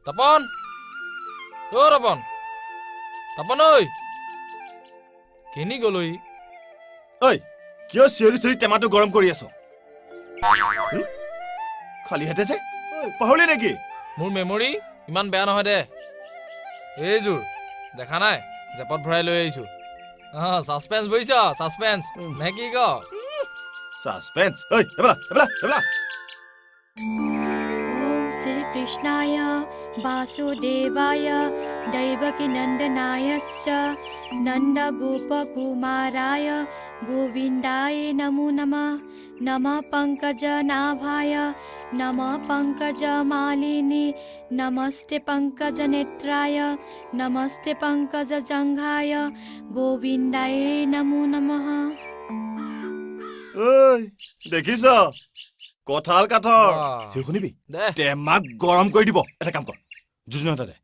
তপন ও তপন তপন ঐ কেনি গলই ঐ কিয় চিঞৰি চিঞৰি টেমাটো গৰম কৰি আছ খালি হাতে যে পাহৰিলি নেকি মোৰ মেমৰি ইমান বেয়া নহয় দে এইযোৰ দেখা নাই জেপত ভৰাই লৈ আহিছো সাসপেন্স বুজিছ সাসপেন্স নে কি ক সাসপেন্স ঐ এবলা এবলা এবলা श्री कृष्णाय वासुदेवाय दैवकीनन्दनायस्य नन्दगोपकुमाराय गोविन्दाय नमो नमः नमः पङ्कजनाभाय नमः पङ्कजमालिनी नमस्ते पङ्कजनेत्राय नमस्ते पङ्कजजङ्घाय गोविन्दाय नमो नमः ঐ দেখিছ কঁঠাল কাঠৰ সি শুনিবি টেমাক গৰম কৰি দিব এটা কাম কৰ জুজনা দে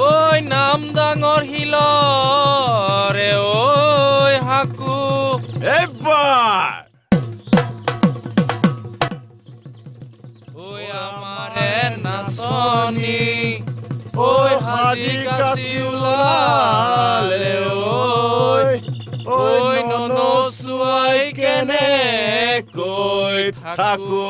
ঐ নাম ডাঙৰ হিলৰে ঐ হাকু এবাৰ ঐ আমাৰে নাচনি ঐ হাজি কাচি ওলালে ঐ ননচুৱাই কেনে কৈ থাকো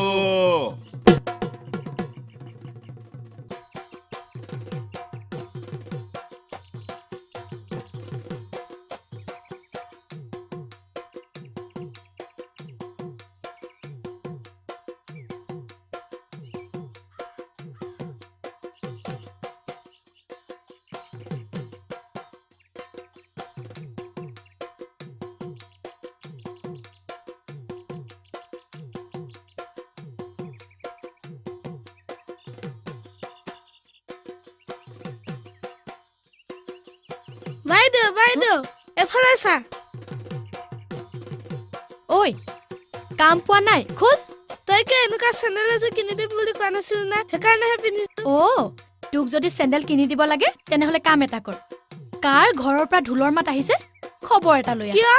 বাইদেউ এফালে চা ঐ কাম পোৱা নাই খোল তই কি এনেকুৱা চেণ্ডেল এযোৰ কিনি দিবি বুলি কোৱা নাছিল নে সেইকাৰণেহে পিন্ধিছো তোক যদি চেণ্ডেল কিনি দিব লাগে তেনেহলে কাম এটা কৰ কাৰ ঘৰৰ পৰা ঢোলৰ মাত আহিছে খবৰ এটা লৈ কিয়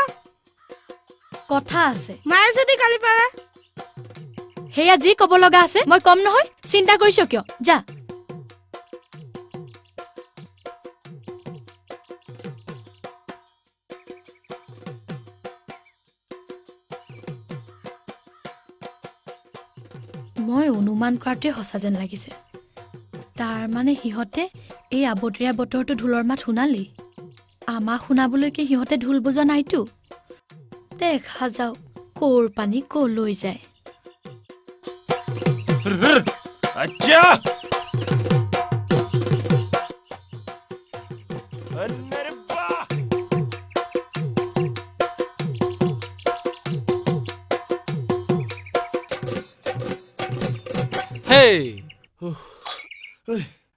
কথা আছে মায়ে যদি কালি পাৰে হেয়া যি ক'ব লগা আছে মই কম নহয় চিন্তা কৰিছ কিয় যা মই অনুমান কৰাটোৱে সঁচা যেন লাগিছে তাৰ মানে সিহঁতে এই আবতৰীয়া বতৰটো ঢোলৰ মাত শুনালি আমাক শুনাবলৈকে সিহঁতে ঢোল বজোৱা নাইতো দেখা যাওক কোৰ পানী কলৈ যায় আচ্ছা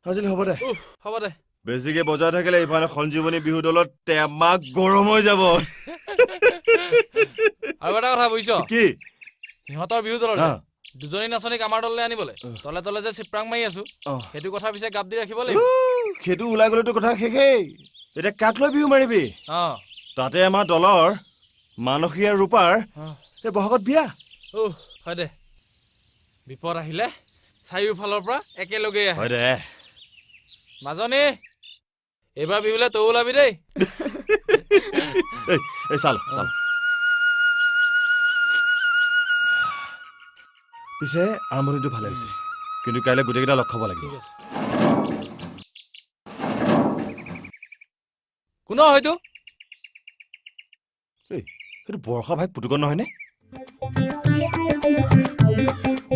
আজিলে হ'ব দে বেছিকে বজাই থাকিলে ইফালে সঞ্জীৱনী বিহু দলত টেমাক গৰম হৈ যাব আৰু এটা কথা বুজিছ কি সিহঁতৰ বিহু দলৰ দুজনী নাচনীক আমাৰ দললৈ আনিবলৈ তলে তলে যে চিপ্ৰাং মাৰি আছো সেইটো কথা পিছে গাপ দি ৰাখিব লাগিব সেইটো ওলাই গ'লেতো কথা শেষেই এতিয়া কাক লৈ বিহু মাৰিবি তাতে আমাৰ দলৰ মানসী আৰু ৰূপাৰ এই বহাগত বিয়া হয় দে বিপদ আহিলে চাৰিওফালৰ পৰা একেলগে আহে হয় দে মাজনী এইবাৰ বিহুলে তই ওলাবি দেই এই চাল চাল পিছে আৰম্ভণিটো ভালে হৈছে কিন্তু কাইলৈ গোটেইকেইটা লগ খাব লাগিব কোন হয়তো এইটো বৰ্ষা ভাই পুতুকন নহয়নে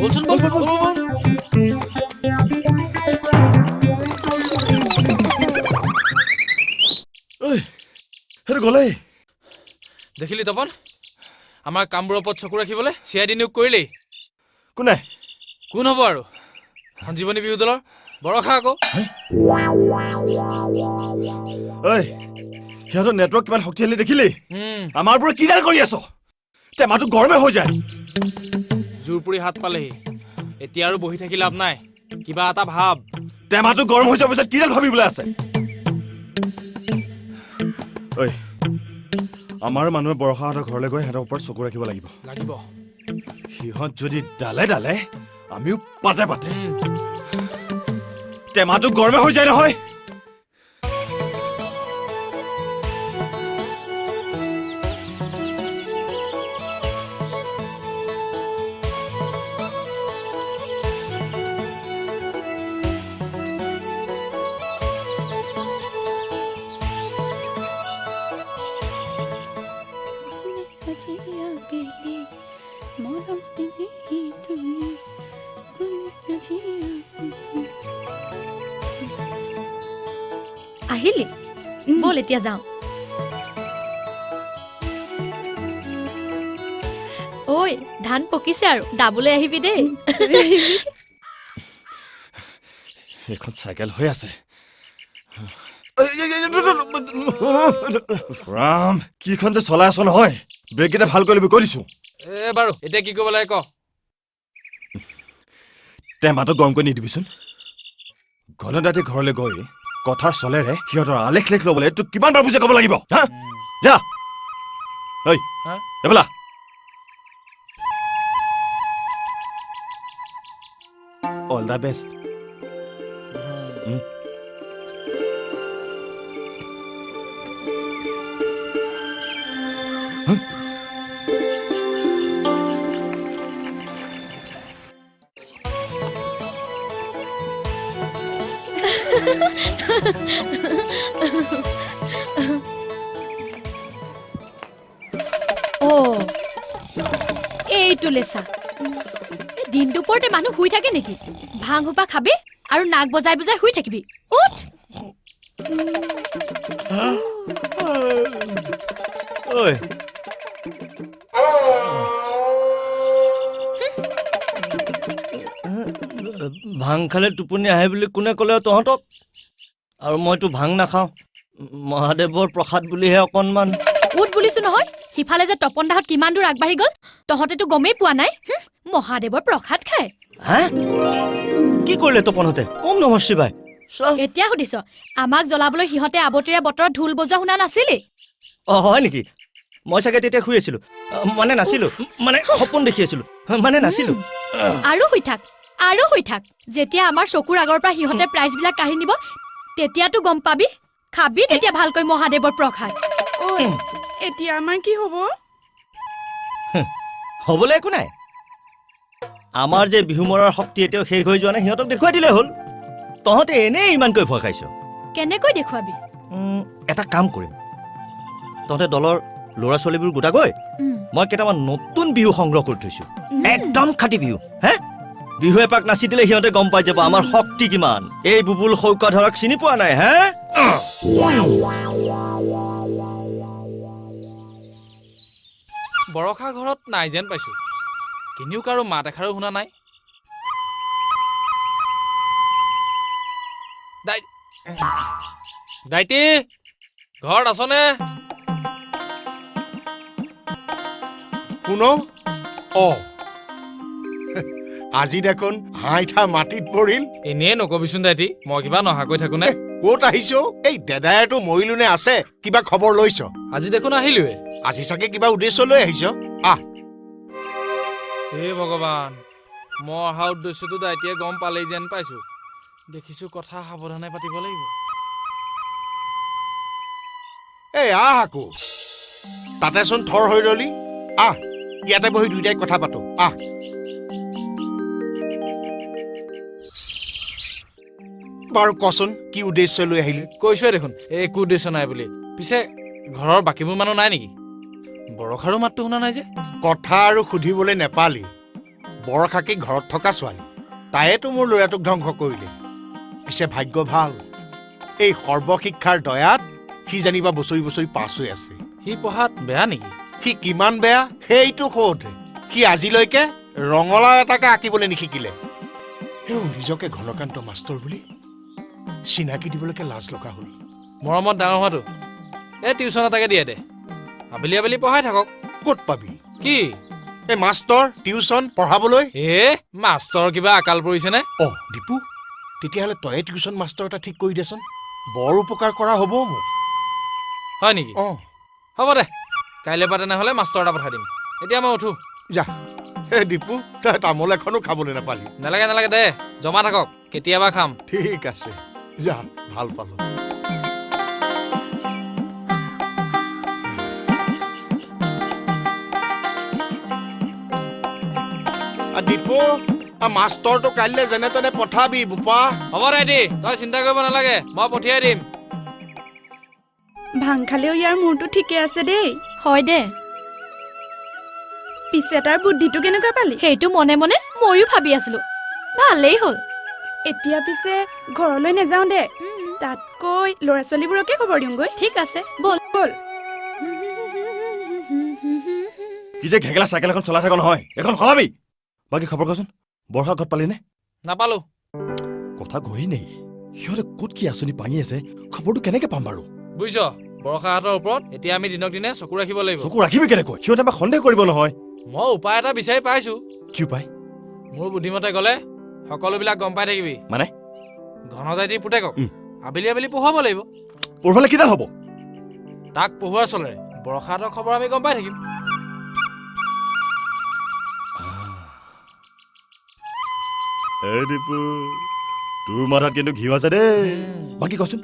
বলচোন বল বল বল সেইটো গ'লেই দেখিলি তপন আমাৰ কামবোৰৰ ওপৰত চকু ৰাখিবলৈ চিআইডি নিয়োগ কৰিলেই কোনে কোন হ'ব আৰু সঞ্জীৱনী বিহু দলৰ বৰষা আকৌ ঐ সিহঁতৰ নেটৱৰ্ক কিমান শক্তিশালী দেখিলি আমাৰবোৰে কিডাল কৰি আছ টেমাটো গৰমে হৈ যায় জোৰপুৰি হাত পালেহি এতিয়া আৰু বহি থাকি লাভ নাই কিবা এটা ভাব টেমাটো গৰম হৈ যোৱাৰ পিছত কিডাল ভাবিবলৈ আছে ঐ আমাৰ মানুহে বৰষাহঁতৰ ঘৰলৈ গৈ সিহঁতৰ ওপৰত চকু ৰাখিব লাগিব লাগিব সিহঁত যদি ডালে ডালে আমিও পাতে পাতে টেমাটো গৰমে হৈ যায় নহয় আহিলি বল এতিয়া যাওঁ ঐ ধান পকিছে আৰু দাবলৈ আহিবি দেই এখন চাইকেল হৈ আছে ৰাম কিখন যে চলাই আছ নহয় ব্ৰেক কেইটা ভাল কৰি ল'বি কৈ দিছো বাৰু এতিয়া কি কৰিব লাগে ক টেমাটো গৰম কৰি নিদিবিচোন ঘন দাঁতি ঘৰলৈ গৈ কথাৰ চলেৰে সিহঁতৰ আলেখ লেখ ল'বলৈ তোক কিমান বাৰ বুজাই ক'ব লাগিব হা যা ঐ এইফালে অল দ্য বেষ্ট এইটো লেচা দিন দুপৰতে মানুহ শুই থাকে নেকি ভাং সোপা খাবি আৰু নাক বজাই বজাই শুই থাকিবি উঠ ঐ ভাং খালে টোপনি আহে বুলি কোনে ক'লে তহঁতক আৰু মইতো ভাং নাখাওঁ মহাদেৱৰ প্ৰসাদ বুলিহে অকণমান উঠ বুলিছো নহয় সিফালে যে তপন দাহত কিমান দূৰ আগবাঢ়ি গ'ল তহঁতেতো গমেই পোৱা নাই মহাদেৱৰ প্ৰসাদ খায় হা কি কৰিলে তপনহঁতে ওম নমঃ শিৱায় এতিয়া সুধিছ আমাক জ্বলাবলৈ সিহঁতে আবতৰীয়া বতৰত ঢোল বজোৱা শুনা নাছিলি হয় নেকি মই চাগে তেতিয়া শুই আছিলো মানে নাছিলো মানে সপোন দেখি আছিলো মানে নাছিলো আৰু শুই থাক যেতিয়া আমাৰ চকুৰ আগৰ পৰা সিহঁতে প্ৰাইজবিলাক কাঢ়ি নিব তেতিয়াতো গম পাবি খাবি তেতিয়া ভালকৈ মহাদেৱৰ প্ৰসাদ এতিয়া আমাৰ কি হ'ব হ'বলৈ একো নাই আমাৰ যে বিহু মৰাৰ শক্তি এতিয়াও শেষ হৈ যোৱা নাই সিহঁতক দেখুৱাই দিলে হ'ল তহঁতে এনেই ইমানকৈ ভয় খাইছ কেনেকৈ দেখুৱাবি এটা কাম কৰিম তহঁতে দলৰ ল'ৰা ছোৱালীবোৰ গোটাগৈ মই কেইটামান নতুন বিহু সংগ্ৰহ কৰি থৈছো একদম খাটি বিহু হে বিহু এপাক নাচি দিলে সিহঁতে গম পাই যাব আমাৰ শক্তি কিমান এই বুবুল সৌকা ধৰক চিনি পোৱা নাই হে বৰষা ঘৰত নাই যেন পাইছো কিনিও কাৰো মাত এষাৰো শুনা নাই দাইটি ঘৰত আছনে শুন আজি দেখোন হাইঠা মাটিত পৰিল এনেই নকবিচোন দাইটি মই কিবা নহাকৈ থাকো নে ক'ত আহিছ এই দেদায়েতো মৰিলো নে আছে কিবা খবৰ লৈছ আজি দেখোন আহিলোৱে আজি চাগে কিবা উদ্দেশ্য লৈ আহিছ আহ হে ভগৱান মই অহা উদ্দেশ্যটো দাইটিয়ে গম পালেই যেন পাইছো দেখিছো কথা সাৱধানে পাতিব লাগিব এই আহ আকৌ তাতেচোন থৰ হৈ ৰলি আহ ইয়াতে বহি দুইটাই কথা পাতো আহ বাৰু কচোন কি উদ্দেশ্য লৈ আহিলি কৈছোৱে দেখোন একো উদ্দেশ্য নাই বুলি পিছে ঘৰৰ বাকীবোৰ মানুহ নাই নেকি বৰষাৰো মাতটো শুনা নাই যে কথা আৰু সুধিবলৈ নেপালি বৰষাকে ঘৰত থকা ছোৱালী তায়েতো মোৰ ল'ৰাটোক ধ্বংস কৰিলে পিছে ভাগ্য ভাল এই সৰ্বশিক্ষাৰ দয়াত সি জানিবা বছৰি বছৰি পাছ হৈ আছে সি পঢ়াত বেয়া নেকি সি কিমান বেয়া সেইটো সোধ সি আজিলৈকে ৰঙালাও এটাকে আঁকিবলৈ নিশিকিলে নিজকে ঘনকান্ত মাষ্টৰ বুলি চিনাকি দিবলৈকে লাজ লগা হ'ল মৰমত ডাঙৰ হোৱাটো এই টিউচন এটাকে দিয়ে দে আবেলি আবেলি পঢ়াই থাকক ক'ত পাবি কি এই মাষ্টৰ টিউচন পঢ়াবলৈ মাষ্টৰ কিবা আকাল পৰিছেনে দীপু তেতিয়াহ'লে তয়ে টিউচন মাষ্টৰ এটা ঠিক কৰি দেচোন বৰ উপকাৰ কৰা হ'ব মোক হয় নেকি হ'ব দে কাইলৈ পৰা তেনেহ'লে মাষ্টৰ এটা পঠাই দিম এতিয়া মই উঠো যা এ দীপু তই তামোল এখনো খাবলৈ নাপালি নালাগে নালাগে দে জমা থাকক কেতিয়াবা খাম ঠিক আছে যা ভাল পালো দীপু মাষ্টৰটো কাইলৈ যেনে তেনে পঠাবি বোপা হ'ব দে দি তই চিন্তা কৰিব নালাগে মই পঠিয়াই দিম ভাং খালেও ইয়াৰ মূৰটো ঠিকে আছে দেই হয় দে পিছে তাৰ বুদ্ধিটো কেনেকুৱা পালি সেইটো মনে মনে ময়ো ভাবি আছিলো ভালেই হ'ল এতিয়া পিছে ঘৰলৈ নাযাওঁ দে তাতকৈ ল'ৰা ছোৱালীবোৰকে খবৰ দিওঁগৈ ঠিক আছে বল বল কি যে ঘেগেলা চাইকেল এখন চলাই থাক নহয় এখন সলাবি বাকী খবৰ কচোন বৰষা ঘৰত পালিনে নাপালো কথা গহি নেই সিহঁতে ক'ত কি আঁচনি পাঙি আছে খবৰটো কেনেকে পাম বাৰু বুজিছ বৰষাহাতৰ ওপৰত এতিয়া আমি দিনক দিনে চকু ৰাখিব লাগিব চকু ৰাখিবি কেনেকৈ সিহঁতে আমাক সন্দেহ কৰিব নহয় মই উপায় এটা বিচাৰি পাইছো কি উপায় মোৰ বুদ্ধিমতে গ'লে সকলোবিলাক গম পাই থাকিবি মানে ঘনদাইটি পুতেকক আবেলি আবেলি পঢ়ুৱাব লাগিব পঢ়িলে কিডাল হ'ব তাক পঢ়ুৱাৰ চলেৰে বৰষাহাতৰ খবৰ আমি গম পাই থাকিম তোৰ মাথাত কিন্তু ঘিউ আছে দেই বাকী কচোন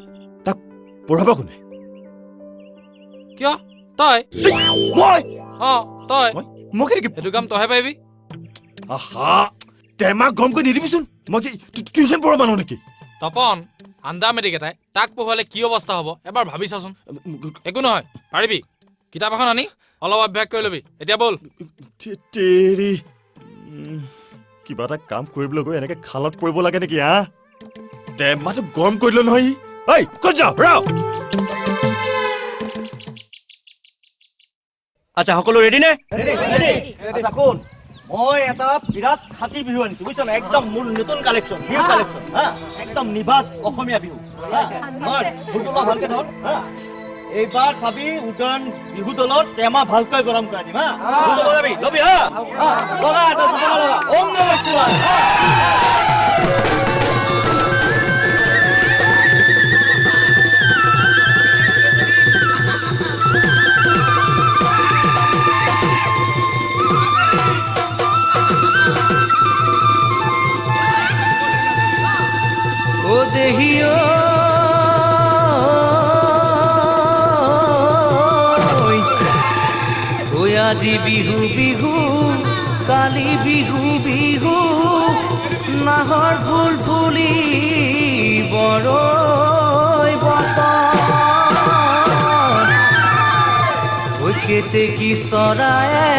তাক পঢ়াব কোনে কিয় তই মই তই মই কেনেকে সেইটো কাম তইহে পাৰিবি আহা টেমাক গম কৰি নিদিবিচোন মই কি টিউচন পঢ়া মানুহ নেকি তপন আণ্ডাৰ মেট্ৰিক এটাই তাক পঢ়ুৱালে কি অৱস্থা হ'ব এবাৰ ভাবি চাচোন একো নহয় পাৰিবি কিতাপ এখন আনি অলপ অভ্যাস কৰি ল'বি এতিয়া ব'ল তেৰি কিবা এটা কাম কৰিবলৈ গৈ এনেকে খালত পৰিব লাগে নেকি হা টেমাটো গৰম কৰি দিলো নহয় ঐ ক'ত যাৱ ৰ আচ্ছা সকলো ৰেডি নে আচ্ছা কোন মই এটা বিৰাট খাটি বিহু আনিছো বুজিছ না একদম মোৰ নতুন কালেকশ্যন নিউ কালেকশ্যন হা একদম নিভাজ অসমীয়া বিহু ফুলটোলা ভালকে ধৰ হা এইবাৰ চাবি উদয়ন বিহু দলত টেমা ভালকৈ গৰম কৰাই দিম হা লবি হা লগা এটা লগা ওম নমঃ শিৱায় ও দেহিও আজি বিহু বিহু কালি বিহু বিহু নাহৰ ফুল ফুলি বৰৈ বতৰ কেতেকী চৰায়ে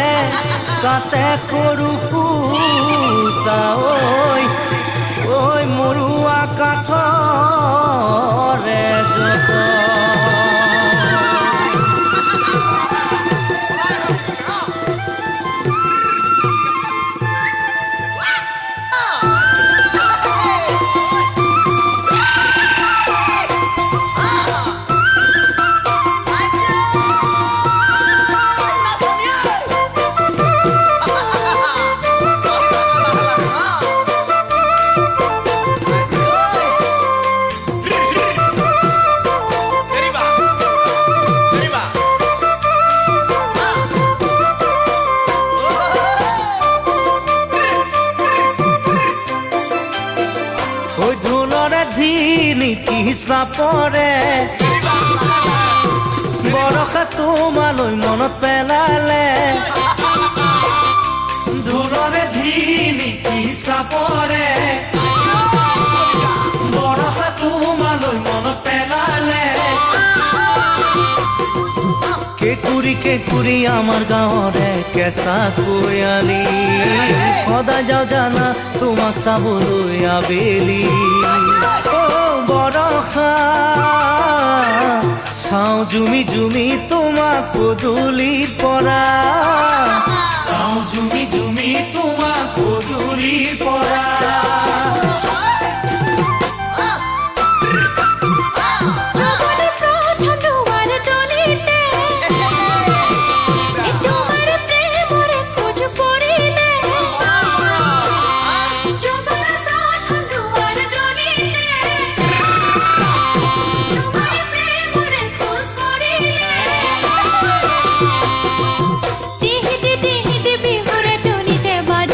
কাটে সৰু ফুটা ঐ মৰুৱা কাঠৰে যত চাপৰে বৰষা তোমালৈ মনত পেলালে ধুলৰে ধিনি চাপৰে বৰষা তোমালৈ মনত পেলালে কেকুৰি আমাৰ গাঁৱৰে কেঁচা কোয়ালি সদায় যাওঁ জানা তোমাক চাবলৈ আবেলি বৰষা চাওঁ জুমি জুমি তোমাক পদূলিৰ পৰা চাওঁ জুমি জুমি তোমাক পদূলিৰ পৰা বিহুৰে টনিতে বাজ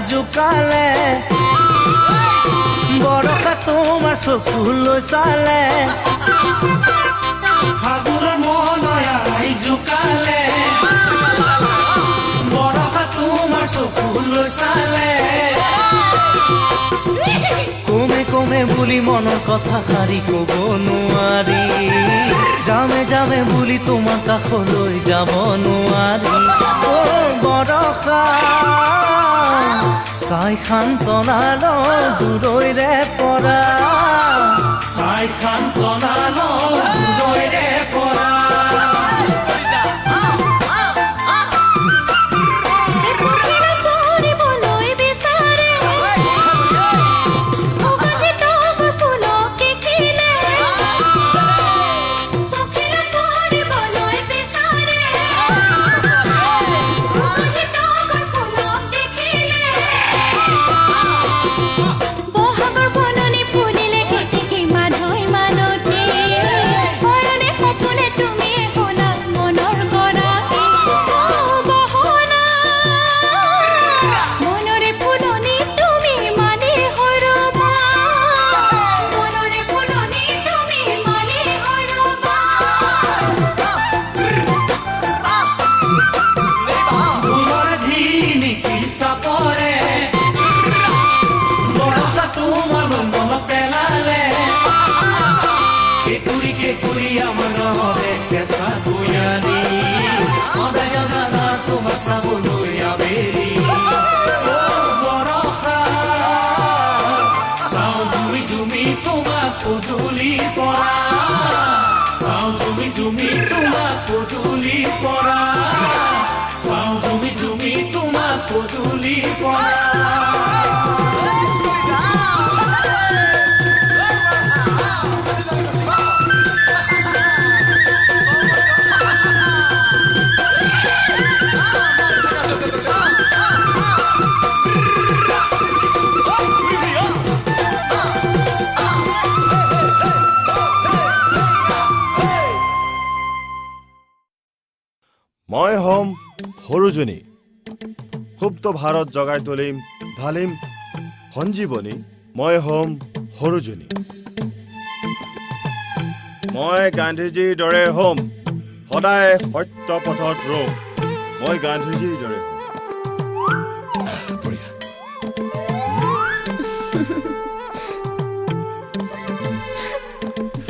জোকালে বৰষা তোমাৰ চকুলৈ চালে ফাগুনৰ মনয়াই জোকালে বৰষা তোমাৰ চকুলৈ চালে কমে কমে বুলি মনৰ কথা সাৰি ক'ব নোৱাৰি যামে যামে বুলি তোমাৰ কাষলৈ যাব নোৱাৰি বৰষা চাই খান্তনাল দূৰৈৰে পৰা চাই খান্তনাল দূৰৈৰে পৰা মই হম সৰুজনী সুপ্ত ভাৰত জগাই তুলিম ঢালিম সঞ্জীৱনী মই হম সৰুজনী মই গান্ধীজীৰ দৰে হম সদায় সত্য পথত ৰম মই গান্ধীজীৰ দৰে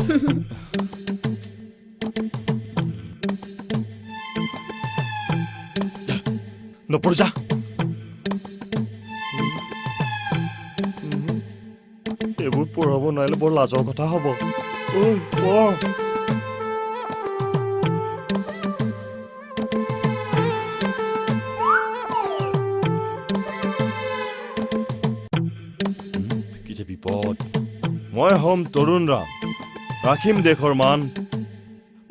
হম নপৰ যা এইবোৰ পঢ়াব নোৱাৰিলে বৰ লাজৰ কথা হ'ব কি যে বিপদ মই হম তৰুণ ৰাম ৰাখিম দেশৰ মান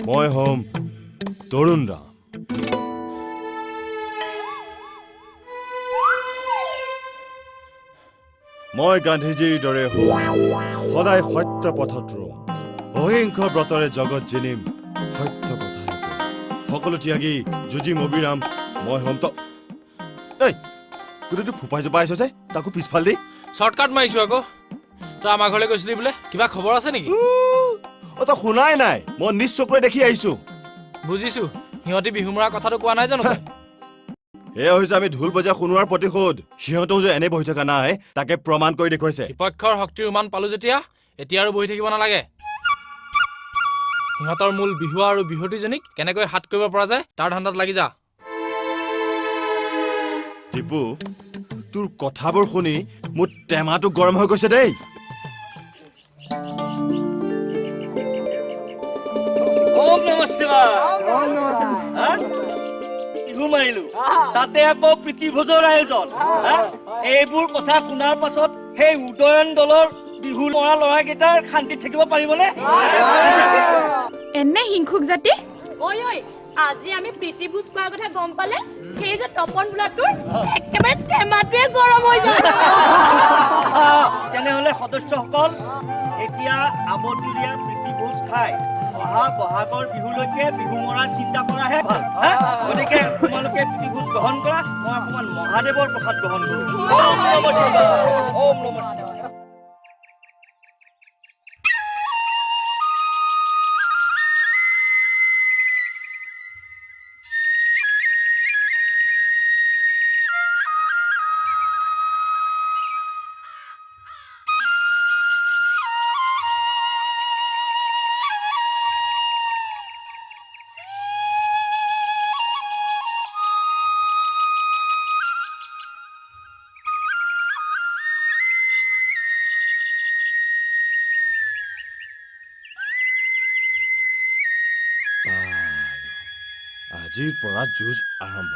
মই হম তৰুণ ৰাম মই গান্ধীজীৰ দৰে হম সদায় সত্য পথত ৰম অহিংস ব্ৰতৰে জগত জিনিম সত্য কথা সকলো ত্যাগী যুঁজিম অবিৰাম মই হম গোটেইটো ফোপাই জোপাই আহিছ যে তাকো পিছফাল দি শ্বৰ্টকাট মাৰিছো আকৌ তই আমাৰ ঘৰলৈ গৈছিলি বোলে কিবা খবৰ আছে নেকি তই শুনাই নাই মই নিজ চকুৰে দেখি আহিছো বুজিছো সিহঁতি বিহু মৰা কথাটো কোৱা নাই জানো এয়া হৈছে আমি ঢোল বজা শুনোৱাৰ প্ৰতিশোধ সিহঁতেও যে এনে বহি থকা নাই তাকে প্ৰমাণ কৰি দেখুৱাইছে বিপক্ষৰ শক্তিৰ উমান পালো যেতিয়া এতিয়া আৰু বহি থাকিব নালাগে সিহঁতৰ মূল বিহু আৰু বিহুৱতীজনীক কেনেকৈ হাত কৰিব পৰা যায় তাৰ ধান্দাত লাগি যা টিপু তোৰ কথাবোৰ শুনি মোৰ টেমাটো গৰম হৈ গৈছে দেই তাতে আকৌ প্ৰীতিভোজৰ আয়োজন এইবোৰ কথা শুনাৰ পাছত সেই উদয়ন দলৰ বিহু মৰা ল'ৰাকেইটাৰ শান্তিত থাকিব পাৰিবনে এনে হিংসুক জাতি আজি আমি প্ৰীতিভোজ কৰাৰ কথা গম পালে সেই যে তপন বোলাটোৰ একেবাৰে টেমাটোৱে গৰম হৈ যায় তেনেহলে সদস্যসকল এতিয়া আবতৰীয়া প্ৰীতিভোজ খাই অহা বহাগৰ বিহুলৈকে বিহু মৰাৰ চিন্তা কৰাহে ভাল গতিকে তোমালোকে প্ৰীতিভোজ গ্ৰহণ কৰা মই অকণমান মহাদেৱৰ প্ৰসাদ গ্ৰহণ কৰোঁ ওম নমঃ শিৱায় ওম নমঃ শিৱায় আজিৰ পৰা যুঁজ আৰম্ভ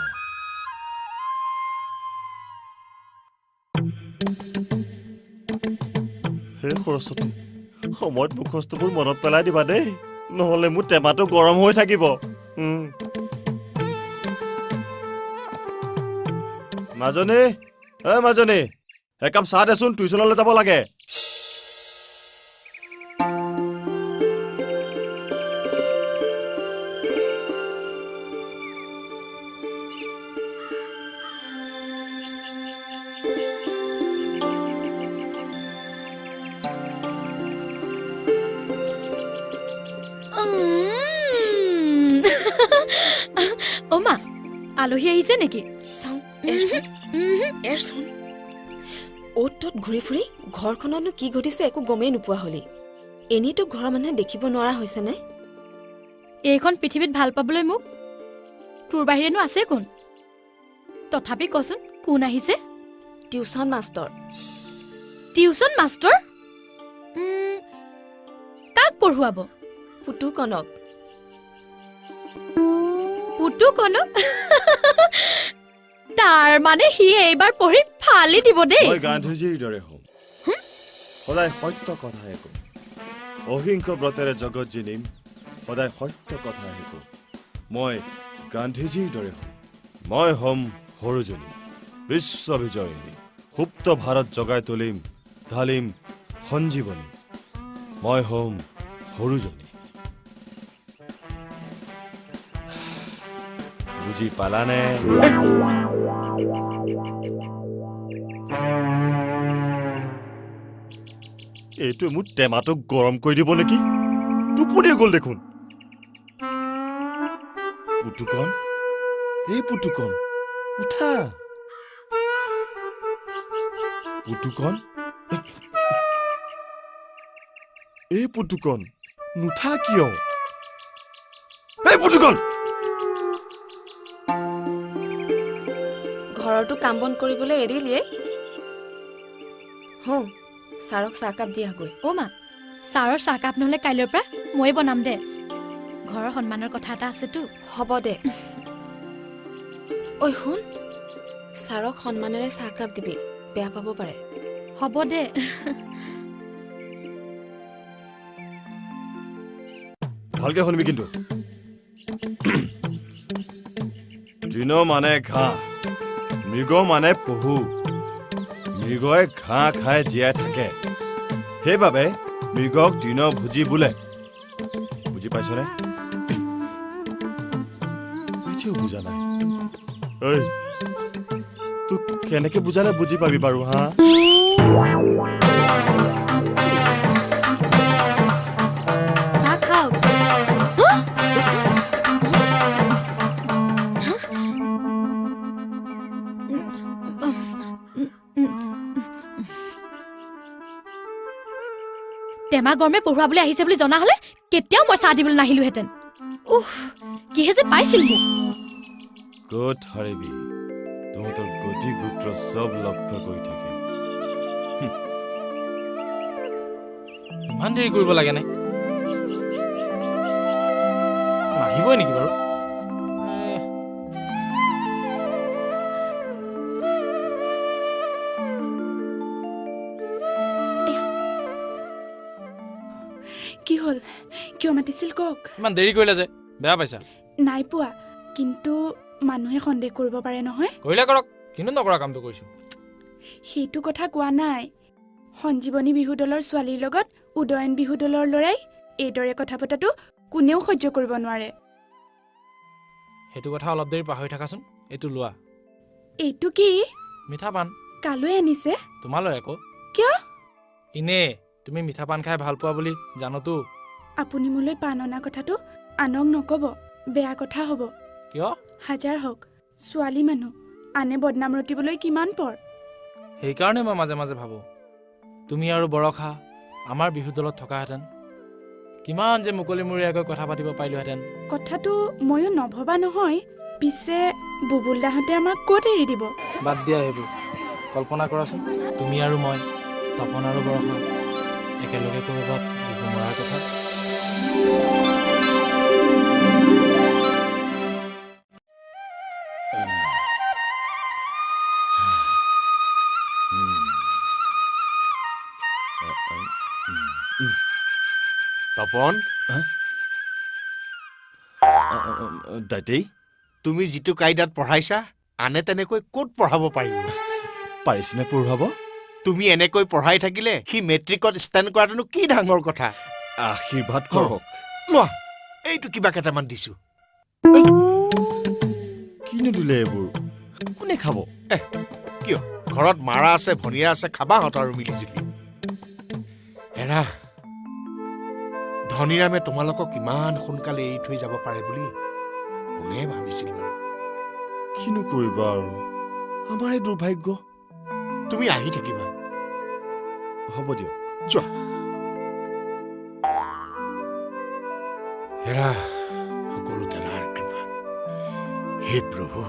হে সৰস্বতী সময়ত মুখস্থবোৰ মনত পেলাই দিবা দেই নহলে মোৰ টেমাটো গৰম হৈ থাকিব মাজনী মাজনী একাপ চাহ দেচোন টিউচনলৈ যাব লাগে ওমা আলহী আহিছে নেকি চাওঁ এৰচোন অ'ত ত'ত ঘূৰি ফুৰি ঘৰখনতনো কি ঘটিছে একো গমেই নোপোৱা হলি এনেইতো ঘৰৰ মানুহে দেখিব নোৱাৰা হৈছে নে এইখন পৃথিৱীত ভাল পাবলৈ মোক তোৰ বাহিৰেনো আছে কোন তথাপি কচোন কোন আহিছে টিউচন মাষ্টৰ কাক পঢ়ুৱাব পুতুকনক তাৰ মানে সি এইবাৰ পঢ়ি ফালি দিব দেই মই গান্ধীজীৰ দৰে হম সদায় সত্য কথাহে কম অহিংস ব্ৰতেৰে জগত জিনিম সদায় সত্য কথাহে কম মই গান্ধীজীৰ দৰে হম মই হম সৰুজনী বিশ্ববিজয়িনী সুপ্ত ভাৰত জগাই তুলিম ঢালিম সঞ্জীৱনী মই হম সৰুজনী বুজি পালানে এইটো মোৰ টেমাটোক গৰম কৰি দিব নেকি টোপনিয়ে গ'ল দেখোন পুতুকণ এই পুতুকণ উঠা পুতুকণ এই পুতুকণ নুঠা কিয় এই পুতুকণ ঘৰতো কাম বন কৰিবলৈ এৰিলিয়ে ছাৰক চাহকাপ দিয়াগৈ মা ছাৰৰ চাহকাপ নহ'লে কাইলৈৰ পৰা ময়ে বনাম দে ঘৰৰ সন্মানৰ কথা এটা আছেতো হ'ব দে ঐ শুন ছাৰক সন্মানেৰে চাহকাপ দিবি বেয়া পাব পাৰে হ'ব দে ভালকে শুনিবি কিন্তু তৃণ মানে ঘাঁহ মৃগ মানে পহু মৃগই ঘাঁহ খাই জীয়াই থাকে সেইবাবে মৃগক তৃণ ভোজি বোলে বুজি পাইছনে এতিয়াও বুজা নাই ঐ তোক কেনেকে বুজালে বুজি পাবি বাৰু হা চাহ খাওক টেমা গৰমে পঢ়ুৱাবলৈ আহিছে বুলি জনা হলে কেতিয়াও মই চাহ দিবলৈ নাহিলোহেঁতেন কিহে যে পাইছিল মোক ক'ত হাৰিবি তহঁতৰ গতি গোত্ৰ চব লক্ষ্য কৰি থাকে ইমান দেৰি কৰিব লাগে নাই নাহিবই নেকি বাৰু কি হ'ল কিয় মাতিছিল কওক ইমান দেৰি কৰিলে যে বেয়া পাইছা নাই পোৱা কিন্তু মানুহে সন্দেহ কৰিব পাৰে নহয় কৰিলে কৰক কিন্তু নকৰা কামটো কৰিছো সেইটো কথা কোৱা নাই সঞ্জীৱনী বিহু দলৰ ছোৱালীৰ লগত উদয়ন বিহু দলৰ ল'ৰাই এইদৰে কথা পতাটো কোনেও সহ্য কৰিব নোৱাৰে সেইটো কথা অলপ দেৰি পাহৰি থাকাচোন এইটো লোৱা এইটো কি মিঠা পান কালৈ আনিছে তোমালৈ আকৌ কিয় ইনে তুমি মিঠা পান খাই ভাল পোৱা বুলি জানোতো আপুনি মোলৈ পাণ অনা কথাটো আনক নকব বেয়া কথা হ'ব কিয় হাজাৰ হওক ছোৱালী মানুহ আনে বদনাম ৰটিবলৈ কিমান পৰ সেইকাৰণে মই মাজে মাজে ভাবোঁ তুমি আৰু বৰষা আমাৰ বিহু দলত থকাহেঁতেন কিমান যে মুকলিমূৰীয়াকৈ কথা পাতিব পাৰিলোহেঁতেন কথাটো ময়ো নভবা নহয় পিছে বুবুল দাহঁতে আমাক ক'ত এৰি দিব বাদ দিয়া সেইবোৰ কল্পনা কৰাচোন তুমি আৰু মই তপন আৰু বৰষা একেলগে ক'ৰবাত বিহু মৰাৰ কথা তপন দাইতেই তুমি যিটো কাইদাত পঢ়াইছা আনে তেনেকৈ ক'ত পঢ়াব পাৰিব পাৰিছেনে পঢ়ুৱাব তুমি এনেকৈ পঢ়াই থাকিলে সি মেট্ৰিকত ষ্টেণ্ড কৰাটোনো কি ডাঙৰ কথা আশীৰ্বাদ কৰক লোৱা এইটো কিবা কেইটামান দিছো কিনো দিলে এইবোৰ কোনে খাব কিয় ঘৰত মাৰা আছে ভনীয়া আছে খাবাহঁত আৰু মিলিজুলি হেৰা ধনীৰামে তোমালোকক ইমান সোনকালে এৰি থৈ যাব পাৰে বুলি কোনে ভাবিছিল বাৰু কিনো কৰিবা আৰু আমাৰে দুৰ্ভাগ্য তুমি আহি থাকিবা হ'ব দিয়ক যোৱা হেৰা সকলো তেৰাৰ কৃপা হে প্ৰভু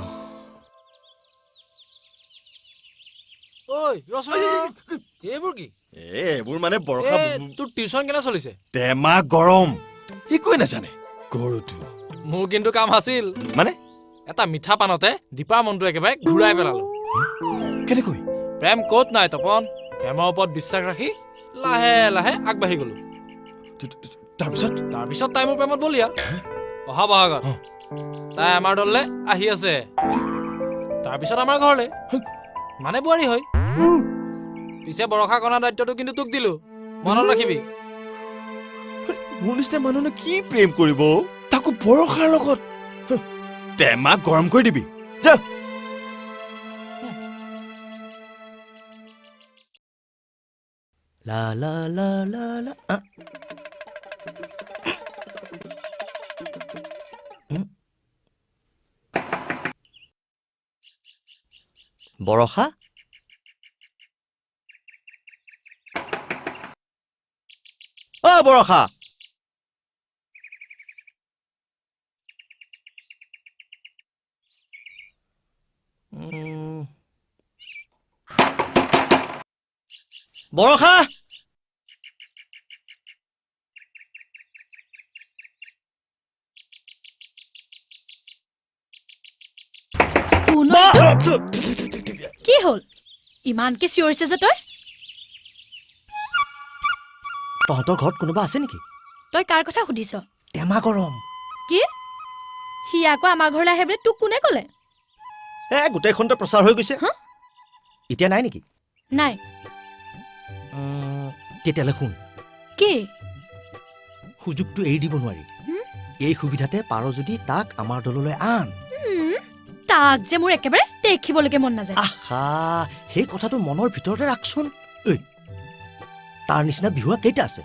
ঐ ৰচোন এইবোৰ কি এইবোৰ মানে বৰষা তোৰ টিউচন কেনে চলিছে টেমা গৰম একোৱে নাজানে গৰুটো মোৰ কিন্তু কাম আছিল মানে এটা মিঠা পানতে দীপাৰ মনটো একেবাৰে ঘূৰাই পেলালো কেনেকৈ প্ৰেম ক'ত নাই তপন প্ৰেমৰ ওপৰত বিশ্বাস ৰাখি লাহে লাহে আগবাঢ়ি গলো তাৰপিছত তাই মোৰ প্ৰেমত বলিয়া অহা বহাগত তাই আমাৰ দললে আহি আছে তাৰপিছত আমাৰ ঘৰলে মানে বোৱাৰী হয় পিছে বৰষা কণা দায়িত্বটো কিন্তু তোক দিলো মনত ৰাখিবি মোৰ নিচিনা মানুহে কি প্ৰেম কৰিব তাকো বৰষাৰ লগত টেমা গৰম কৰি দিবি যা লা লা লা লা লা বৰষা অ বৰষা বৰষা কি হ'ল ইমানকে চিঞৰিছে যে তই তহঁতৰ ঘৰত কোনোবা আছে নেকি তই কাৰ কথা সুধিছ টেমা গৰম কি সি আকৌ আমাৰ ঘৰলৈ আহে বুলি তোক কোনে ক'লে গোটেইখনতে প্ৰচাৰ হৈ গৈছে এতিয়া নাই নেকি নাই তেতিয়াহ'লে শুন কি সুযোগটো এৰি দিব নোৱাৰি এই সুবিধাতে পাৰ যদি তাক আমাৰ দললৈ আন তাক যে মোৰ একেবাৰে দেখিবলৈকে মন নাযায় আহা সেই কথাটো মনৰ ভিতৰতে ৰাখচোন তাৰ নিচিনা বিহুৱা কেইটা আছে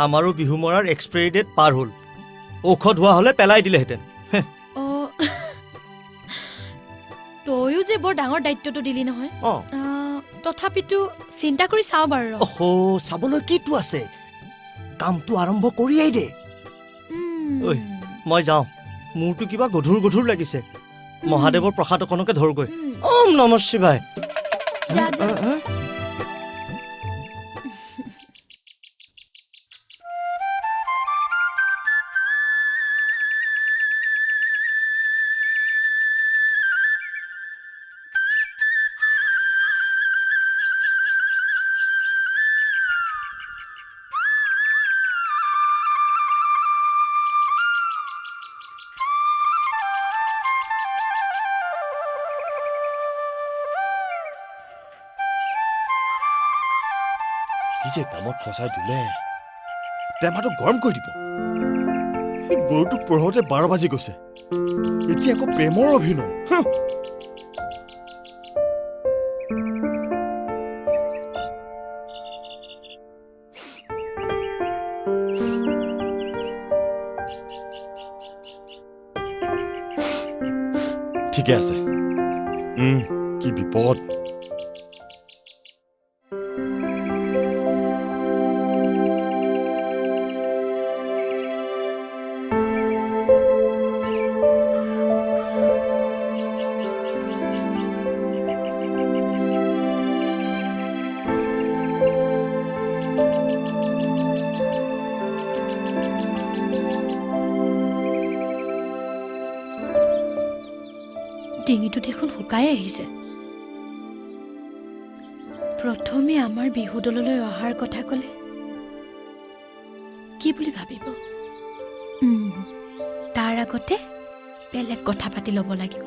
আমাৰো বিহু মৰাৰ এক্সপায়াৰী ডেট পাৰ হ'ল ঔষধ হোৱা হ'লে পেলাই দিলেহেঁতেন তয়ো যে বৰ ডাঙৰ দায়িত্বটো দিলি নহয় তথাপিতো চিন্তা কৰি চাওঁ বাৰু চাবলৈ কিটো আছে কামটো আৰম্ভ কৰিয়েই দে মই যাওঁ মোৰতো কিবা গধুৰ গধুৰ লাগিছে মহাদেৱৰ প্ৰসাদ অকণকে ধৰগৈ ওম নমঃ শিৱায় কি যে কামত ফচাই দিলে টেমাটো গৰম কৰি দিব সেই গৰুটোক পঢ়োতে 12 বাজি গৈছে এতিয়া আকৌ প্ৰেমৰ অভিনয় ঠিকে আছে কি বিপদ ডিঙিটো দেখোন শুকাই আহিছে প্ৰথমে আমাৰ বিহু দললৈ অহাৰ কথা ক'লে কি বুলি ভাবিব তাৰ আগতে বেলেগ কথা পাতি ল'ব লাগিব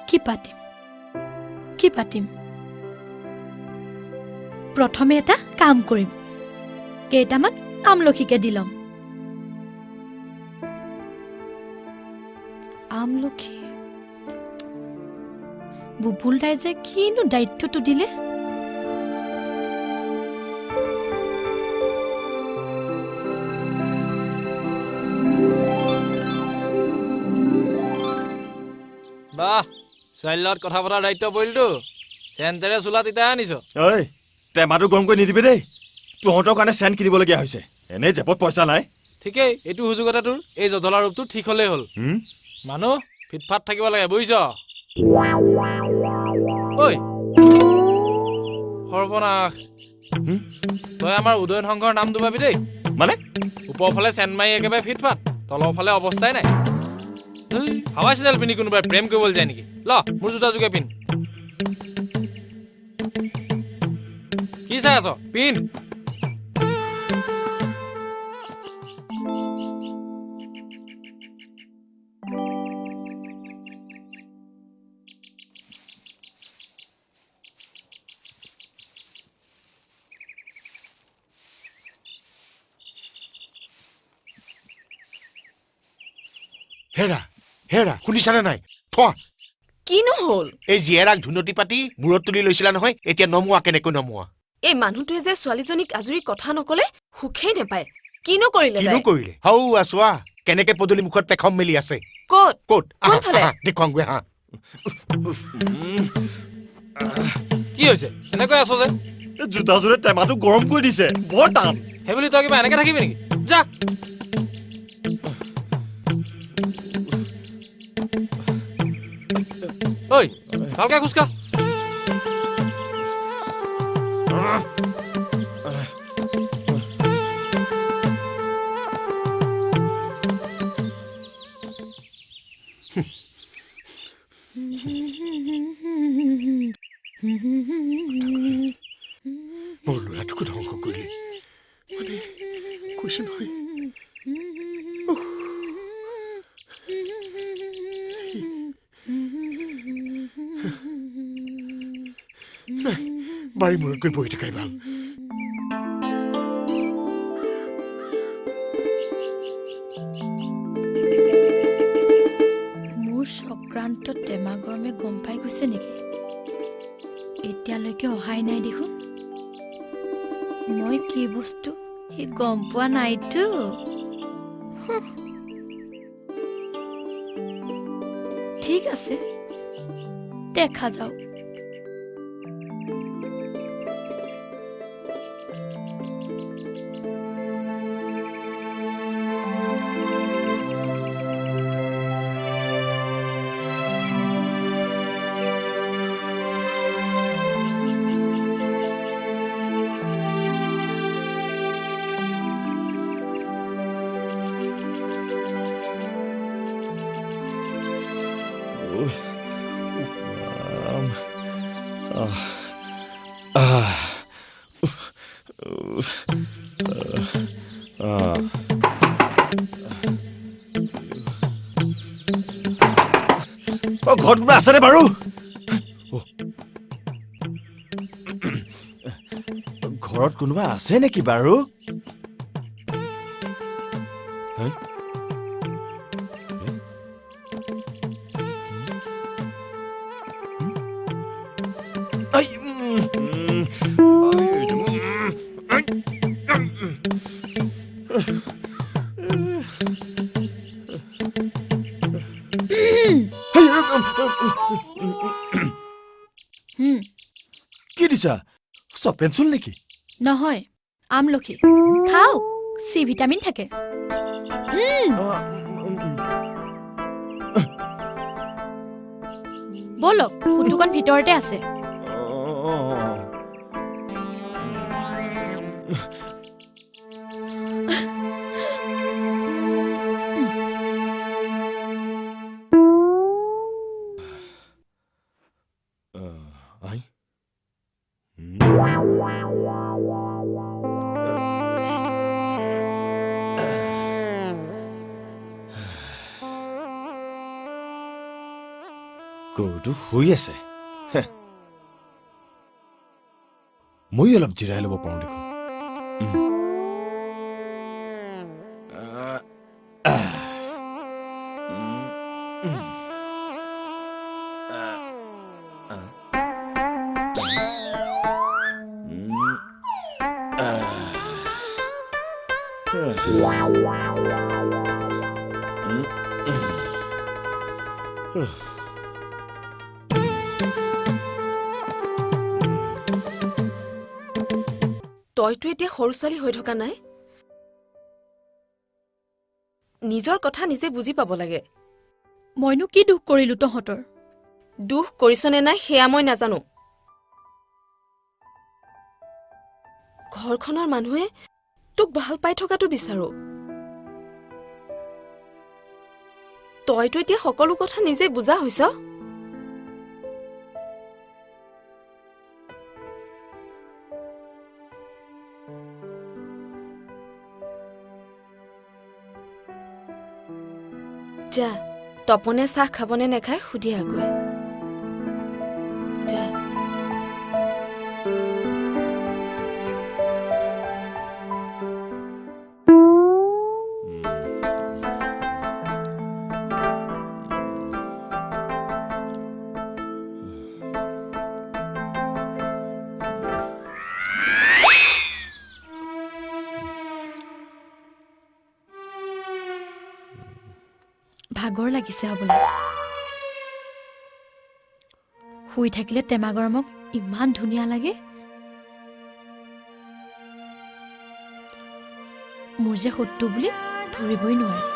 কি পাতিম প্ৰথমে এটা কাম কৰিম কেইটামান আমলখিকে দি ল'ম আমলখি বুবুল দাই যে কিনো দায়িত্বটো দিলে বাহ ছোৱালীৰ লগত কথা পতাৰ দায়িত্ব পৰিলতো চেণ্টেৰে চোলা তিতাই আনিছ ঐ টেমাটো গৰম কৰি নিদিবি দেই তহঁতৰ কাৰণে চেণ্ট কিনিবলগীয়া হৈছে এনেই জেপত পইচা নাই ঠিকেই এইটো সুযোগতে তোৰ এই জধলা ৰূপটো ঠিক হ'লেই হ'ল মানুহ ফিটফাট থাকিব লাগে বুজিছ ঐ সৰ্বনাশ তই আমাৰ উদয়ন সংঘৰ নাম ডুবাবি দেই মানে ওপৰফালে চেনমাৰি একেবাৰে ফিটফাট তলৰফালে অৱস্থাই নাই হাৱাই চেনেল পিন্ধি কোনোবাই প্ৰেম কৰিবলৈ যায় নেকি ল মোৰ জোতা যোগে পিন্ধ কি চাই আছ পিন্ধ হেৰা হেৰা শুনিছানে নাই থোৱা কিনো হ'ল এই জীয়েৰাক ধুনতি পাতি মূৰত তুলি লৈছিলা নহয় এতিয়া নমোৱা কেনেকৈ নমোৱা এই মানুহটোৱে যে ছোৱালীজনীক আজৰি কথা নকলে সুখেই নাপায় কিনো কৰিলে হৌ আছোৱা কেনেকে পদূলি মুখত পেখম মেলি আছে ক'ত ক'ত কোনফালে দেখুৱাংগৈ হা কি হৈছে এনেকৈ আছ যে জোতাযোৰে টেমাটো গৰম কৰি দিছে বৰ টান সেইবুলি তই কিবা এনেকে থাকিবি নেকি যা ঐ ভালকে খোজকাঢ় মোৰ ল'ৰাটোকো ধ্বংস কৰিলে মানে কৈছে নহয় বাৰী মূৰত গৈ বহি থকাই ভাল মোৰ চক্ৰান্ত টেমা গৰমে গম পাই গৈছে নেকি এতিয়ালৈকে অহাই নাই দেখোন মই কি বস্তু সি গম পোৱা নাইতো ঠিক আছে দেখা যাওক ঘৰত কোনোবা আছেনে বাৰু ঘৰত কোনোবা আছে নেকি বাৰু কি দিছা চব পেঞ্চল নেকি নহয় আমলখি খাওক চি ভিটামিন থাকে বলক পুতুকণ ভিতৰতে আছে আই গৰুটো শুই আছে মই অলপ জিৰাই ল'ব পাৰোঁ দেখোন তইতো এতিয়া সৰু ছোৱালী হৈ থকা নাই নিজৰ কথা নিজে বুজি পাব লাগে মইনো কি দুখ কৰিলো তহঁতৰ দুখ কৰিছনে নাই সেয়া মই নাজানো ঘৰখনৰ মানুহে তোক ভাল পাই থকাটো বিচাৰো তইতো এতিয়া সকলো কথা নিজে বুজা হৈছ যা তপনে চাহ খাবনে নেখায় সুধি আগৈ যা ভাগৰ লাগিছে হ'বলা শুই থাকিলে টেমা গৰমক ইমান ধুনীয়া লাগে মোৰ যে সত্য বুলি ধৰিবই নোৱাৰে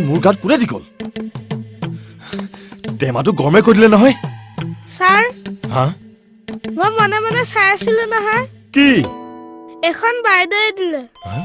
মোৰ গাত কোনে দি গ'ল টেমাটো গৰমে কৰি দিলে নহয় ছাৰ হা মই মনে মনে চাই আছিলো নহয় কি এখন বাইদেৱে দিলে হা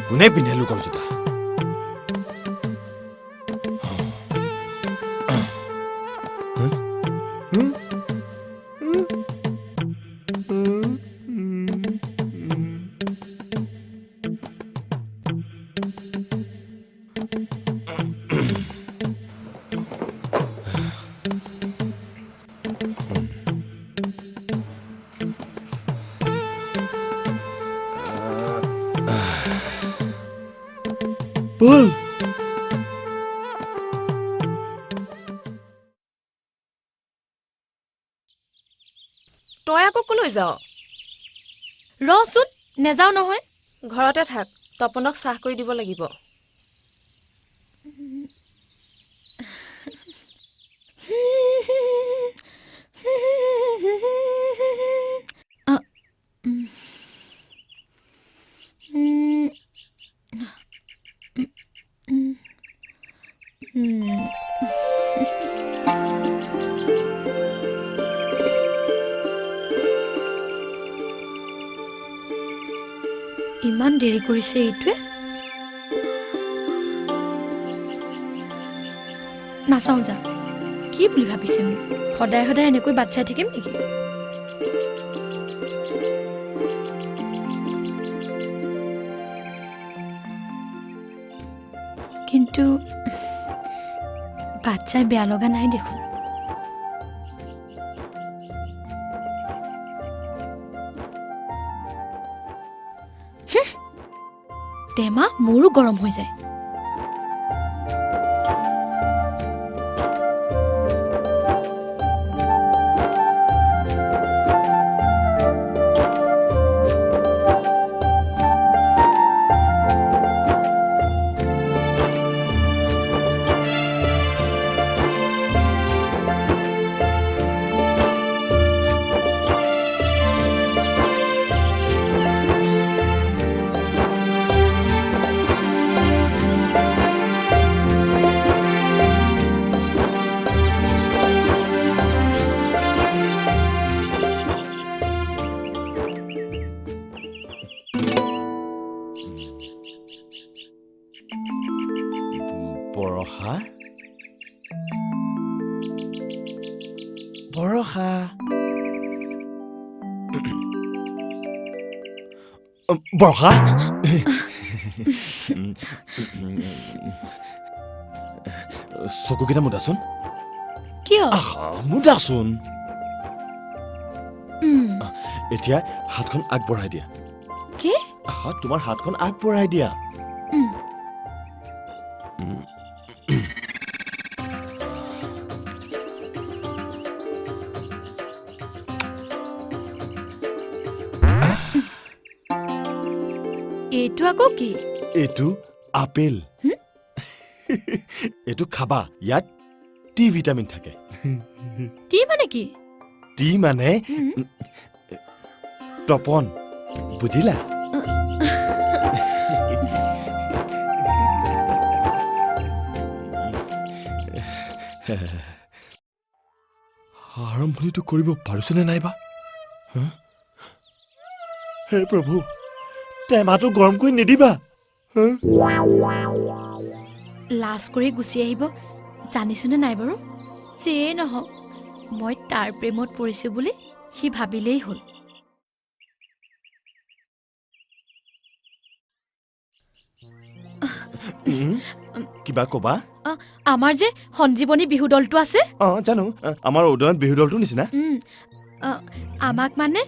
কোনে পিন্ধে লোকৰ জোতা বল তই আকৌ কলৈ যাৱ ৰচোন নেযাও নহয় ঘৰতে থাক তপনক চাহ কৰি দিব লাগিব ইমান দেৰি কৰিছে এইটোৱে নাচাওঁ যা কি বুলি ভাবিছে মোক সদায় সদায় এনেকৈ বাট চাই থাকিম নেকি কিন্তু বাট চাই বেয়া লগা নাই দেখোন টেমা মোৰো গৰম হৈ যায় বৰষা বৰষা বৰষা চকুকেইটা মুদাচোন কিয় মুদাচোন এতিয়া হাতখন আগবঢ়াই দিয়া কি তোমাৰ হাতখন আগবঢ়াই দিয়া এইটো আকৌ কি এইটো আপেল এইটো খাবা ইয়াত টি ভিটামিন থাকে টি মানে কি টি মানে তপন বুজিলা আৰম্ভণিটো কৰিব পাৰিছনে নাইবা হে প্ৰভু টেমাটো গৰম কৰি নিদিবা লাজ কৰি গুচি আহিব জানিছোনে নাই বাৰু যিয়েই নহওক মই তাৰ প্ৰেমত পৰিছো বুলি সি ভাবিলেই হ'ল কিবা কবা আমাৰ যে সঞ্জীৱনী বিহু দলটো আছে জানো আমাৰ উদয়ন বিহু দলটো নিচিনা আমাক মানে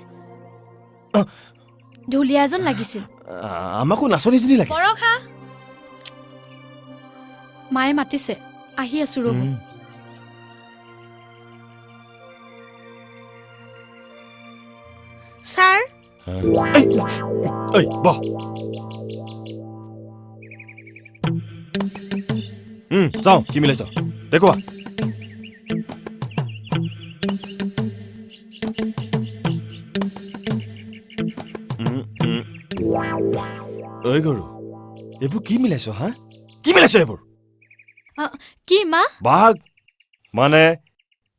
ঢুলীয়া এজন লাগিছিল আমাকো নাচনীজনী লাগে বৰষা মায়ে মাতিছে আহি আছো ৰ'ব ছাৰ ঐ বহ যাওঁ কি মিলাইছ দেখুৱা ঐ গৰু এইবোৰ কি মিলাইছ হা কি মিলাইছ এইবোৰ কি মা বাঘ মানে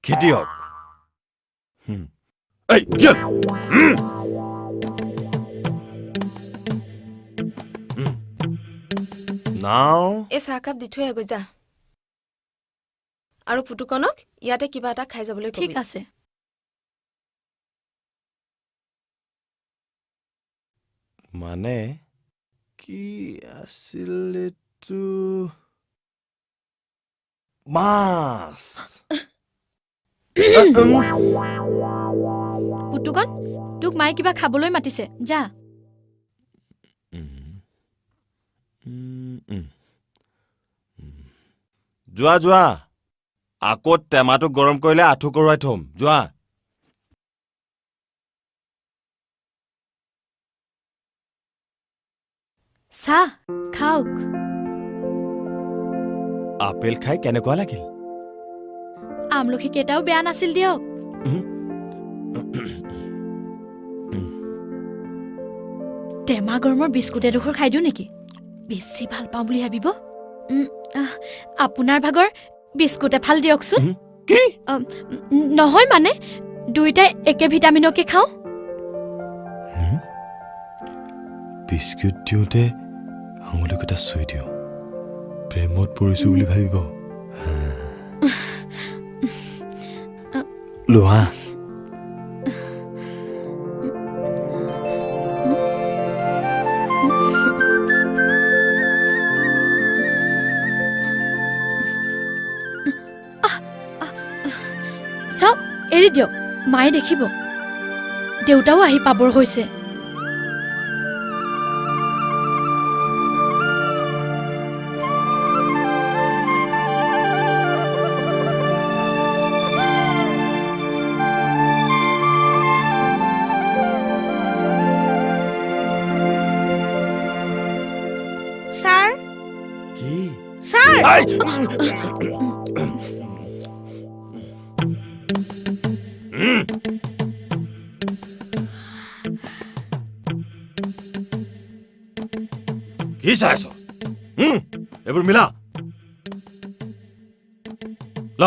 খেতিয়ক এই কিয়? নাও এই চাহকাপ দি থৈ আগৈ যা আৰু পুতুকণক ইয়াতে কিবা এটা খাই যাবলৈ ঠিক কবি আছে মানে কি আছিল এইটো মাছ পুতুকণ তোক মায়ে কিবা খাবলৈ মাতিছে যা যোৱা যোৱা আকৌ টেমাটো গৰম কৰিলে আঁঠু কৰোৱাই থম যোৱা চাহ খাওক আপেল খাই কেনেকুৱা লাগিল আমলখি কেইটাও বেয়া নাছিল দিয়ক টেমা গৰমৰ বিস্কুট এডোখৰ খাই দিওঁ নেকি বেছি ভাল পাওঁ বুলি ভাবিব আপোনাৰ ভাগৰ বিস্কুট এফাল দিয়কচোন নহয় মানে দুইটাই একে ভিটামিনকে খাওঁ বিস্কুট দিওঁতে আঙুলিকেইটা চুই দিওঁ প্ৰেমত পৰিছো বুলি ভাবিব লোৱা চাওক এৰি দিয়ক মায়ে দেখিব দেউতাও আহি পাবৰ হৈছে ছাৰ কি ছাৰ কি চাই আছ এইবোৰ মিলা ল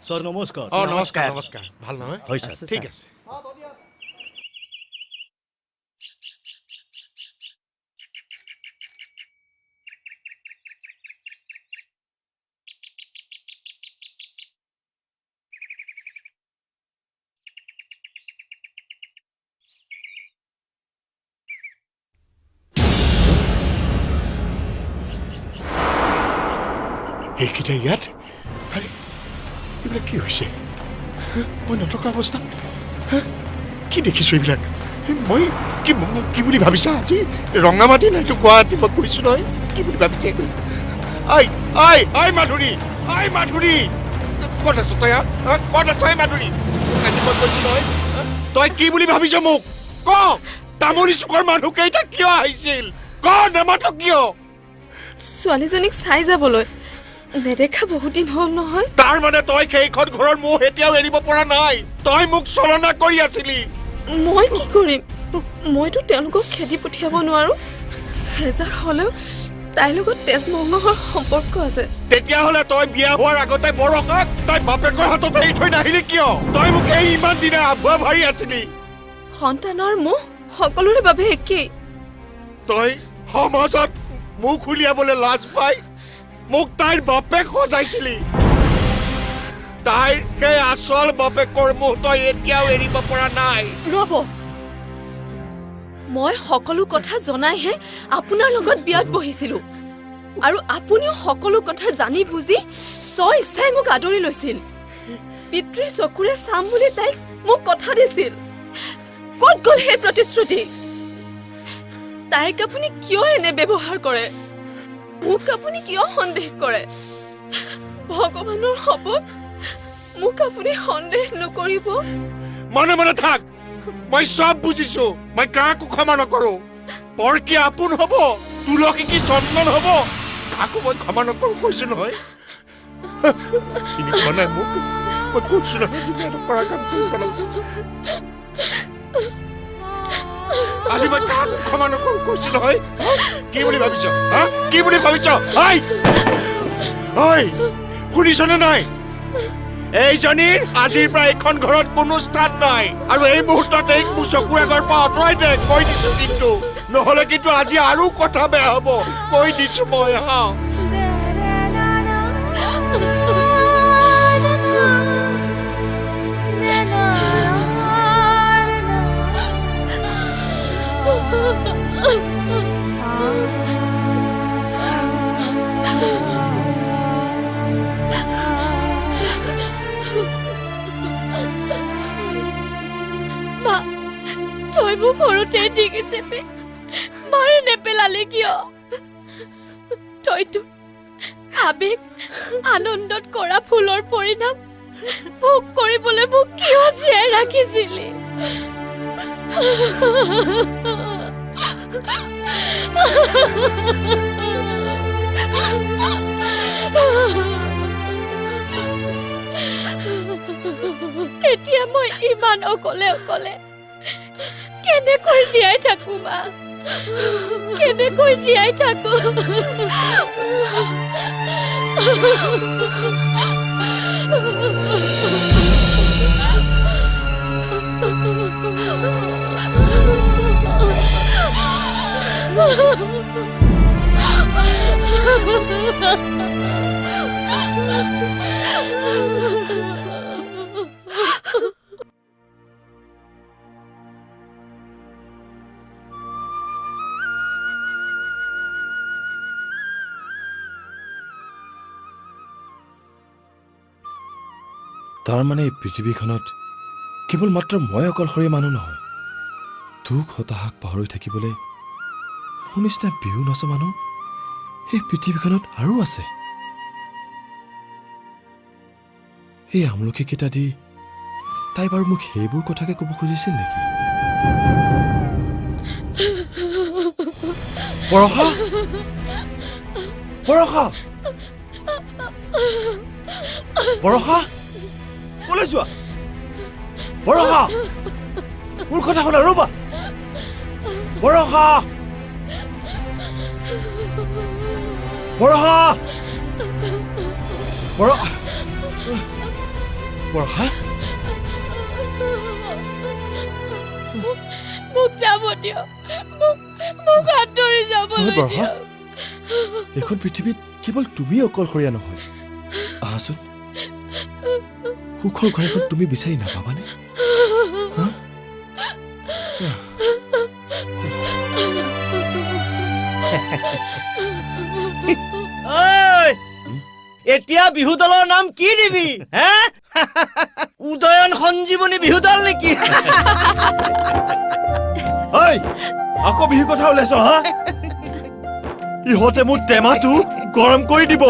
ছাৰ নমস্কাৰ নমস্কাৰ নমস্কাৰ ভাল নহয় হয় ছাৰ ঠিক আছে এইকেইটা ইয়াত আৰে এইবিলাক কি হৈছে মই নথকা অৱস্থাত কি দেখিছোঁ এইবিলাক মই কি বুলি ভাবিছা আজি ৰঙামাটি নাইতো গুৱাহাটী মই কৈছোঁ নহয় কি বুলি ভাবিছে আই আই আই মাধুৰী ক'ত আছ তই ক'ত আছ আই মাধুৰী আজি মই কৈছোঁ নহয় তই কি বুলি ভাবিছ মোক ক তামোলী চুকৰ মানুহকেইটা কিয় আহিছিল ক নামাত কিয় ছোৱালীজনীক চাই যাবলৈ নেদেখা বহুত দিন হ'ল নহয় তাৰ মানে তই সেইখন ঘৰৰ মোহ এতিয়াও এৰিব পৰা নাই তই মোক চলনা কৰি আছিলি মই কি কৰিম মইতো তেওঁলোকক খেদি পঠিয়াব নোৱাৰো হেজাৰ হ'লেও তাইৰ লগত তেজমংগৰ সম্পৰ্ক আছে তেতিয়াহ'লে তই বিয়া হোৱাৰ আগতে বৰষাক তই বাপেকৰ হাতত এৰি থৈ নাহিলি কিয় তই মোক এই ইমান দিনে আভুৱা ভাৰি আছিলি সন্তানৰ মোহ সকলোৰে বাবে একেই তই সমাজত মুখ উলিয়াবলৈ লাজ পাই মোক তাইৰ বাপেক সজাইছিলি তাইৰ সেই আচল বাপেকৰ মোহ তই এতিয়াও এৰিব পৰা নাই ৰ'ব মই সকলো কথা জনাইহে আপোনাৰ লগত বিয়াত বহিছিলো আৰু আপুনিও সকলো কথা জানি বুজি ইচ্ছাই মোক আদৰি লৈছিল পিতৃৰ চকুৰে চাম বুলি তাইক মোক কথা দিছিল ক'ত গ'ল সেই প্ৰতিশ্ৰুতি তাইক আপুনি কিয় এনে ব্যৱহাৰ কৰে মোক আপুনি কিয় সন্দেহ কৰে ভগৱানৰ শপত মোক আপুনি সন্দেহ নকৰিব মনে থাক মই সব বুজিছো মই কাকো ক্ষমা নকৰো পৰকি আপোন হ'ব তুলসী কি সন্মান হ'ব কাকো মই ক্ষমা নকৰো কৈছো নহয় চিনি পোৱা নাই মোক মই কৈছো নহয় চিনি নকৰা কাম কৰিব লাগিব আজি মই কাকো ক্ষমা নকৰো কৈছো নহয় কি বুলি ভাবিছ কি বুলি ভাবিছ শুনিছনে নাই এইজনীৰ আজিৰ পৰা এইখন ঘৰত কোনো স্থান নাই আৰু এই মুহূৰ্তত এই মোৰ চকুৰ আগৰ পৰা আঁতৰাই দে কৈ দিছো কিন্তু নহ'লে কিন্তু আজি আৰু কথা বেয়া হ'ব কৈ দিছো মই তই মোক সৰুতে ডিঙি চেপি মাৰি নেপেলালি কিয় তইতো আবেগ আনন্দত কৰা ফুলৰ পৰিণাম ভোগ কৰিবলৈ মোক কিয় জীয়াই ৰাখিছিলি এতিয়া মই ইমান অকলে কেনেকৈ জীয়াই থাকো মা কেনেকৈ জীয়াই থাকো তাৰমানে এই পৃথিৱীখনত কেৱল মাত্ৰ মই অকলশৰীয়া মানুহ নহয় দুখ হতাশাক পাহৰি থাকিবলৈ মোৰ নিচিনা বিহু নচা মানুহ এই পৃথিৱীখনত আৰু আছে এই আমলখি কেইটা দি তাই বাৰু মোক সেইবোৰ কথাকে ক'ব খুজিছিল নেকি বৰষা বৰষা বৰষা কলৈ যোৱা বৰষা মোৰ কথা শুনা ৰ'বা বৰষা বৰষা বৰষা মোক যাব দিয়ক মোক আঁতৰি যাবলৈ বৰষা দিয়ক এইখন পৃথিৱীত কেৱল তুমি অকলশৰীয়া নহয় আহাচোন সুখৰ ঘৰ এখন তুমি বিচাৰি নাপাবানে হা? ঐ এতিয়া বিহু দলৰ নাম কি দিবি হে উদয়ন সঞ্জীৱনী বিহু দল নেকি ঐ আকৌ বিহু কথা ওলাইছ হা ইহঁতে মোৰ টেমাটো গৰম কৰি দিব